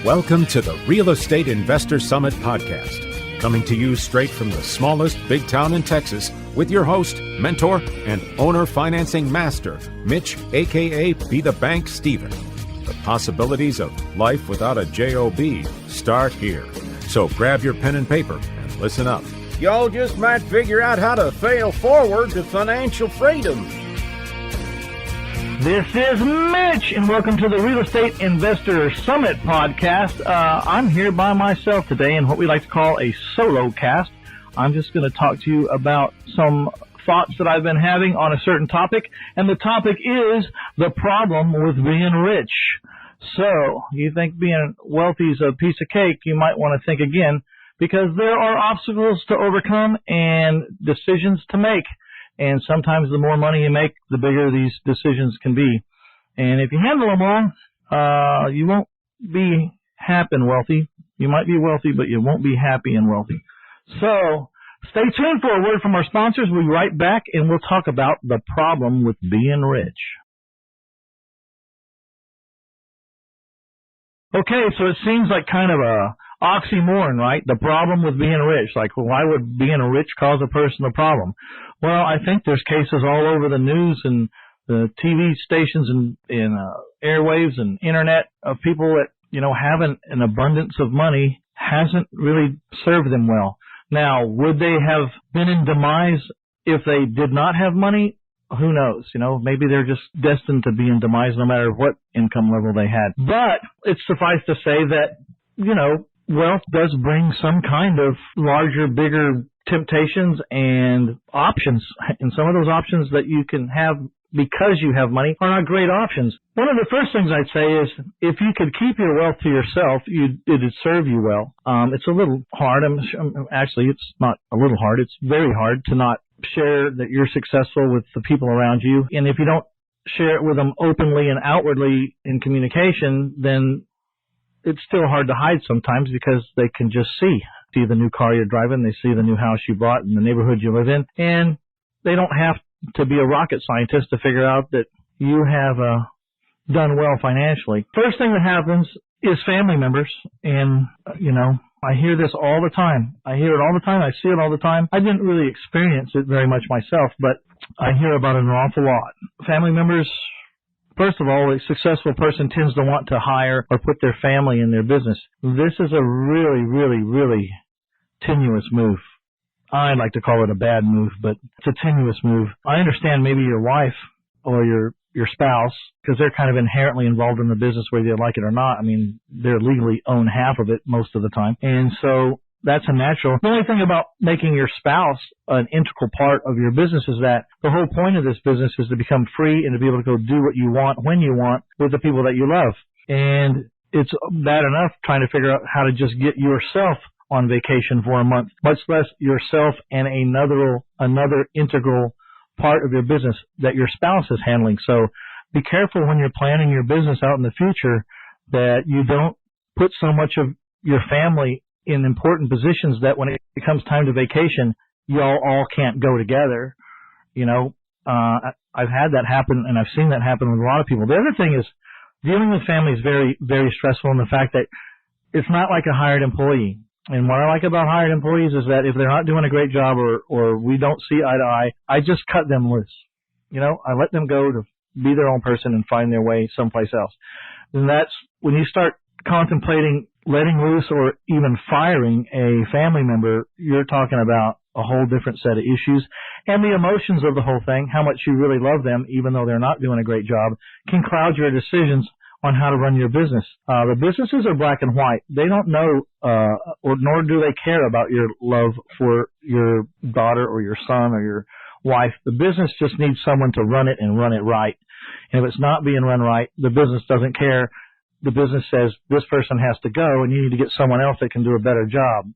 Welcome to the Real Estate Investor Summit podcast, coming to you straight from the smallest big town in Texas with your host, mentor, and owner financing master, Mitch, a.k.a. Be the Bank Stephen. The possibilities of life without a J-O-B start here. So grab your pen and paper and listen up. Y'all just might figure out how to fail forward to financial freedom. This is Mitch, and welcome to the Real Estate Investor Summit podcast. I'm here by myself today in what we like to call a solo cast. I'm just going to talk to you about some thoughts that I've been having on a certain topic, and the topic is the problem with being rich. So, you think being wealthy is a piece of cake, you might want to think again, because there are obstacles to overcome and decisions to make. And sometimes the more money you make, the bigger these decisions can be. And if you handle them wrong, you won't be happy and wealthy. You might be wealthy, but you won't be happy and wealthy. So stay tuned for a word from our sponsors. We'll be right back, and we'll talk about the problem with being rich. Okay, so it seems like kind of a oxymoron, right? The problem with being rich. Like, well, why would being rich cause a person a problem? Well, I think there's cases all over the news and the TV stations and airwaves and internet of people that, having an abundance of money hasn't really served them well. Now, would they have been in demise if they did not have money? Who knows? Maybe they're just destined to be in demise no matter what income level they had. But it's suffice to say that, wealth does bring some kind of larger, bigger temptations and options. And some of those options that you can have because you have money are not great options. One of the first things I'd say is if you could keep your wealth to yourself, it'd serve you well. It's a little hard. Actually, it's not a little hard. It's very hard to not share that you're successful with the people around you. And if you don't share it with them openly and outwardly in communication, then it's still hard to hide sometimes because they can just see the new car you're driving, they see the new house you bought and the neighborhood you live in, and they don't have to be a rocket scientist to figure out that you have done well financially. First thing that happens is family members, and, I hear this all the time. I hear it all the time. I see it all the time. I didn't really experience it very much myself, but I hear about it an awful lot. Family members, first of all, a successful person tends to want to hire or put their family in their business. This is a really, really, really tenuous move. I like to call it a bad move, but it's a tenuous move. I understand maybe your wife or your spouse, because they're kind of inherently involved in the business whether they like it or not. I mean, they're legally own half of it most of the time. And so that's a natural. The only thing about making your spouse an integral part of your business is that the whole point of this business is to become free and to be able to go do what you want when you want with the people that you love. And it's bad enough trying to figure out how to just get yourself on vacation for a month, much less yourself and another integral part of your business that your spouse is handling. So be careful when you're planning your business out in the future that you don't put so much of your family in important positions that when it comes time to vacation, y'all all can't go together. I've had that happen, and I've seen that happen with a lot of people. The other thing is dealing with family is very, very stressful in the fact that it's not like a hired employee. And what I like about hired employees is that if they're not doing a great job or we don't see eye to eye, I just cut them loose. I let them go to be their own person and find their way someplace else. And that's when you start contemplating letting loose or even firing a family member, you're talking about a whole different set of issues. And the emotions of the whole thing, how much you really love them, even though they're not doing a great job, can cloud your decisions on how to run your business. The businesses are black and white. They don't know, nor do they care about your love for your daughter or your son or your wife. The business just needs someone to run it and run it right. And if it's not being run right, the business doesn't care. The business says this person has to go and you need to get someone else that can do a better job.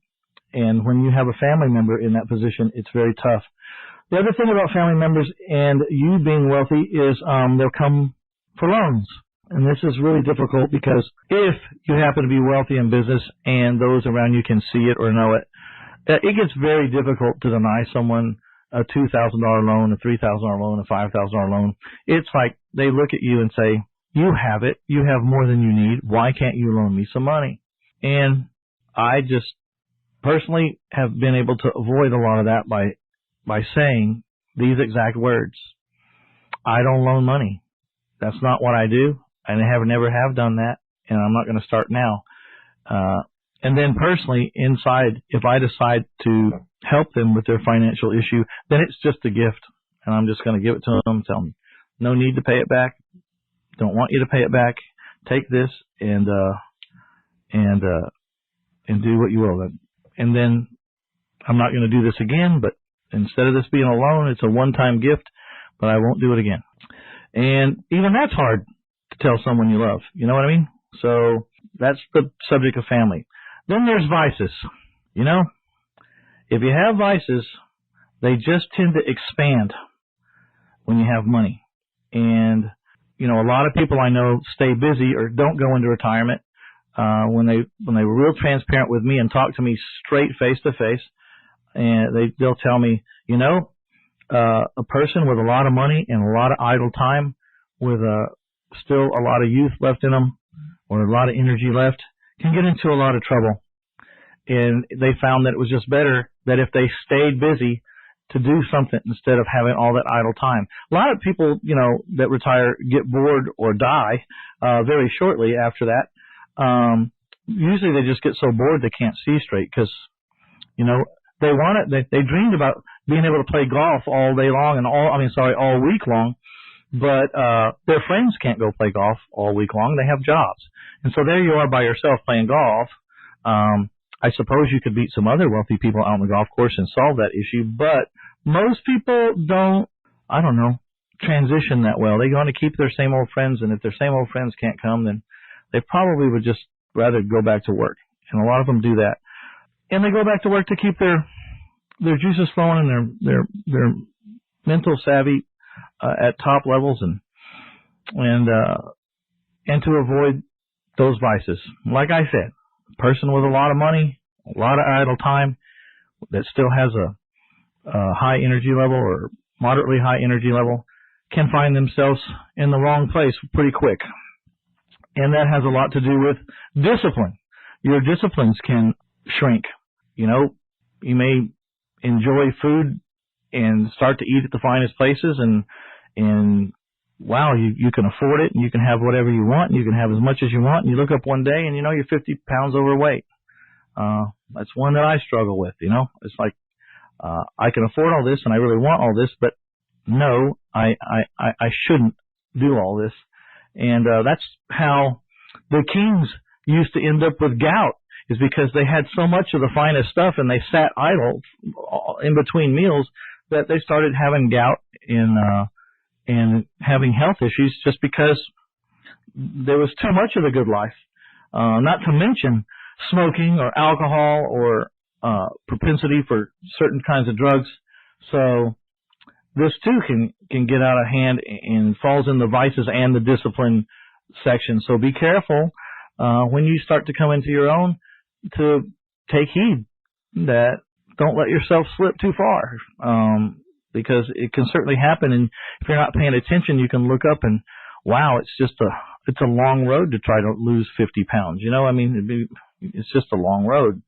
And when you have a family member in that position, it's very tough. The other thing about family members and you being wealthy is they'll come for loans. And this is really difficult because if you happen to be wealthy in business and those around you can see it or know it, it gets very difficult to deny someone a $2,000 loan, a $3,000 loan, a $5,000 loan. It's like they look at you and say, You have it. You have more than you need. Why can't you loan me some money? And I just personally have been able to avoid a lot of that by saying these exact words. I don't loan money. That's not what I do. And I never have done that, and I'm not going to start now. And then personally, inside, if I decide to help them with their financial issue, then it's just a gift, and I'm just going to give it to them, tell them, no need to pay it back. Don't want you to pay it back. Take this and do what you will. And then I'm not going to do this again, but instead of this being a loan, it's a one-time gift, but I won't do it again. And even that's hard to tell someone you love. You know what I mean? So that's the subject of family. Then there's vices. You know, if you have vices, they just tend to expand when you have money. And, you know, a lot of people I know stay busy or don't go into retirement when they were real transparent with me and talk to me straight face to face. And they'll tell me, you know, a person with a lot of money and a lot of idle time with still a lot of youth left in them or a lot of energy left can get into a lot of trouble. And they found that it was just better that if they stayed busy to do something instead of having all that idle time. A lot of people, you know, that retire get bored or die very shortly after that. Usually they just get so bored they can't see straight because, you know, they want it. They dreamed about being able to play golf all day long and all week long, but their friends can't go play golf all week long. They have jobs. And so there you are by yourself playing golf. I suppose you could meet some other wealthy people out on the golf course and solve that issue, but most people don't, transition that well. They want to keep their same old friends, and if their same old friends can't come, then they probably would just rather go back to work. And a lot of them do that. And they go back to work to keep their juices flowing and their mental savvy at top levels and to avoid those vices. Like I said, a person with a lot of money, a lot of idle time that still has a high energy level or moderately high energy level can find themselves in the wrong place pretty quick. And that has a lot to do with discipline. Your disciplines can shrink. You know, you may enjoy food and start to eat at the finest places and wow, you can afford it and you can have whatever you want and you can have as much as you want, and you look up one day and you know you're 50 pounds overweight. That's one that I struggle with, you know. It's like I can afford all this and I really want all this, but no, I shouldn't do all this. And that's how the kings used to end up with gout, is because they had so much of the finest stuff and they sat idle in between meals that they started having gout and having health issues just because there was too much of the good life. Not to mention smoking or alcohol or propensity for certain kinds of drugs. So this too can get out of hand and falls in the vices and the discipline section. So be careful when you start to come into your own to take heed that don't let yourself slip too far, because it can certainly happen. And if you're not paying attention, you can look up and wow, it's a long road to try to lose 50 pounds. You know, I mean, it's just a long road.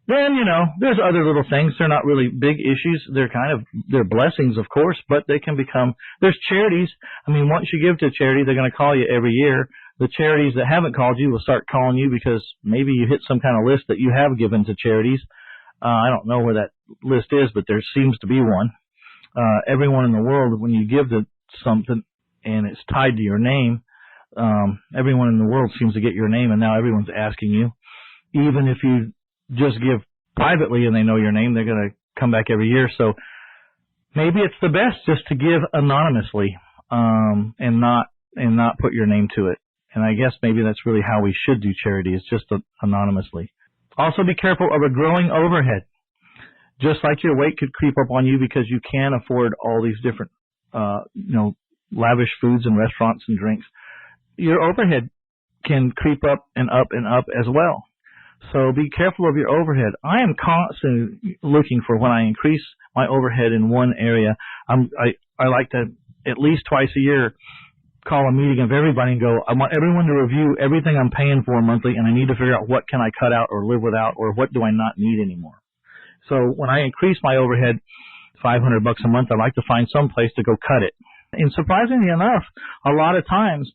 Then, you know, there's other little things. They're not really big issues. They're blessings, of course, but they can become, there's charities. I mean, once you give to a charity, they're going to call you every year. The charities that haven't called you will start calling you because maybe you hit some kind of list that you have given to charities. I don't know where that list is, but there seems to be one. Everyone in the world, when you give to something and it's tied to your name, everyone in the world seems to get your name, and now everyone's asking you. Even if you just give privately and they know your name, they're going to come back every year. So maybe it's the best just to give anonymously and not put your name to it. And I guess maybe that's really how we should do charity, is just anonymously. Also be careful of a growing overhead. Just like your weight could creep up on you because you can afford all these different, lavish foods and restaurants and drinks, your overhead can creep up and up and up as well. So be careful of your overhead. I am constantly looking for when I increase my overhead in one area. I like to at least twice a year call a meeting of everybody and go, I want everyone to review everything I'm paying for monthly, and I need to figure out what can I cut out or live without, or what do I not need anymore. So when I increase my overhead $500 a month, I like to find some place to go cut it. And surprisingly enough, a lot of times,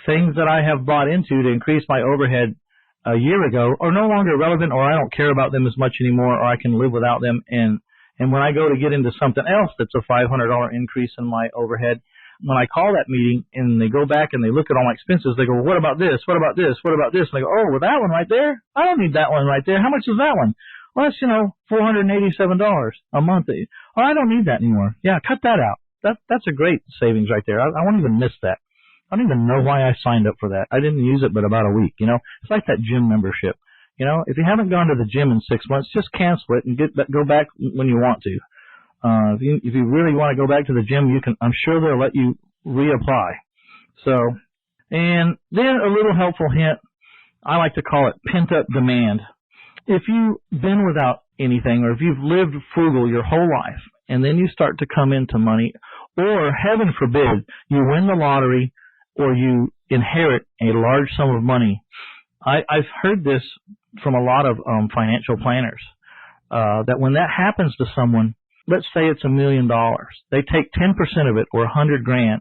things that I have bought into to increase my overhead a year ago are no longer relevant, or I don't care about them as much anymore, or I can live without them. And when I go to get into something else that's a $500 increase in my overhead, when I call that meeting and they go back and they look at all my expenses, they go, well, what about this? What about this? What about this? And I go, oh, well, that one right there? I don't need that one right there. How much is that one? Well, that's, $487 a month. Oh, I don't need that anymore. Yeah, cut that out. That's a great savings right there. I won't even miss that. I don't even know why I signed up for that. I didn't use it but about a week, It's like that gym membership. If you haven't gone to the gym in 6 months, just cancel it and go back when you want to. If you really want to go back to the gym, I'm sure they'll let you reapply. So, and then a little helpful hint, I like to call it pent-up demand. If you've been without anything, or if you've lived frugal your whole life, and then you start to come into money, or heaven forbid, you win the lottery, or you inherit a large sum of money. I've heard this from a lot of financial planners, that when that happens to someone, let's say it's $1 million, they take 10% of it, or $100,000,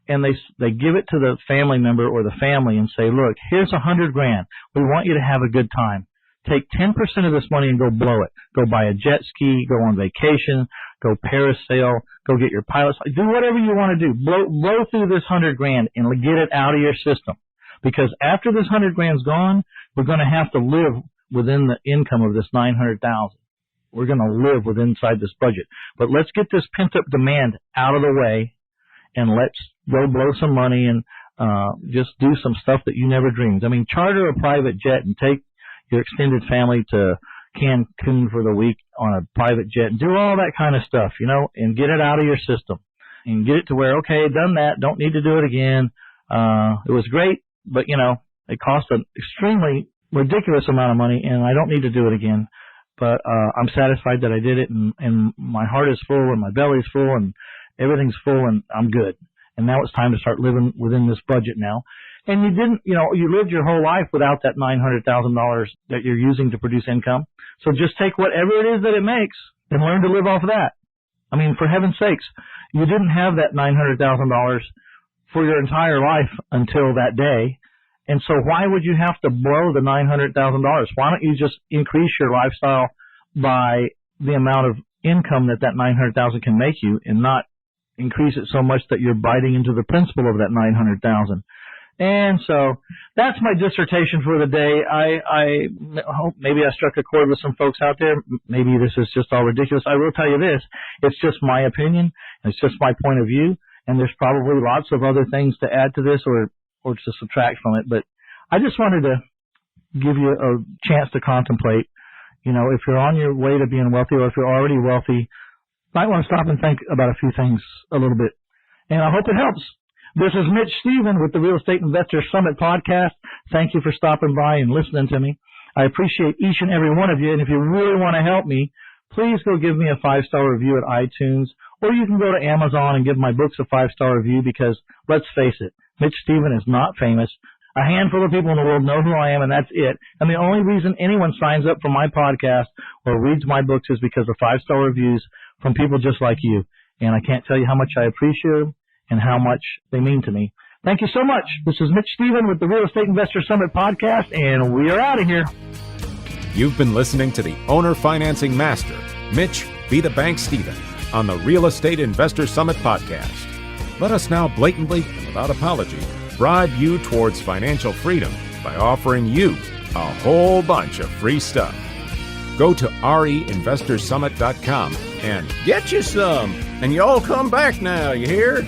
and they give it to the family member or the family and say, look, here's $100,000. We want you to have a good time. Take 10% of this money and go blow it. Go buy a jet ski, go on vacation, go parasail, go get your pilot's. Do whatever you want to do. Blow through this $100,000 and get it out of your system. Because after this $100,000's gone, we're going to have to live within the income of this $900,000. We're going to live inside this budget. But let's get this pent-up demand out of the way, and let's go blow some money and just do some stuff that you never dreamed. I mean, charter a private jet and take your extended family to Cancun for the week on a private jet and do all that kind of stuff, and get it out of your system and get it to where, okay, done that, don't need to do it again. It was great, but, it cost an extremely ridiculous amount of money, and I don't need to do it again. But I'm satisfied that I did it, and my heart is full, and my belly's full, and everything's full, and I'm good. And now it's time to start living within this budget now. And you didn't, you lived your whole life without that $900,000 that you're using to produce income. So just take whatever it is that it makes and learn to live off of that. I mean, for heaven's sakes, you didn't have that $900,000 for your entire life until that day. And so why would you have to blow the $900,000? Why don't you just increase your lifestyle by the amount of income that $900,000 can make you, and not increase it so much that you're biting into the principal of that $900,000? And so that's my dissertation for the day. I hope maybe I struck a chord with some folks out there. Maybe this is just all ridiculous. I will tell you this. It's just my opinion. It's just my point of view. And there's probably lots of other things to add to this or to subtract from it. But I just wanted to give you a chance to contemplate. If you're on your way to being wealthy, or if you're already wealthy, you might want to stop and think about a few things a little bit. And I hope it helps. This is Mitch Stephen with the Real Estate Investor Summit podcast. Thank you for stopping by and listening to me. I appreciate each and every one of you. And if you really want to help me, please go give me a 5-star review at iTunes, or you can go to Amazon and give my books a 5-star review, because let's face it, Mitch Stephen is not famous. A handful of people in the world know who I am, and that's it. And the only reason anyone signs up for my podcast or reads my books is because of 5-star reviews from people just like you. And I can't tell you how much I appreciate them and how much they mean to me. Thank you so much. This is Mitch Stephen with the Real Estate Investor Summit podcast, and we are out of here. You've been listening to the owner financing master, Mitch Be the Bank Stephen, on the Real Estate Investor Summit podcast. Let us now blatantly and without apology bribe you towards financial freedom by offering you a whole bunch of free stuff. Go to reinvestorsummit.com and Get you some, and you all come back now, you hear?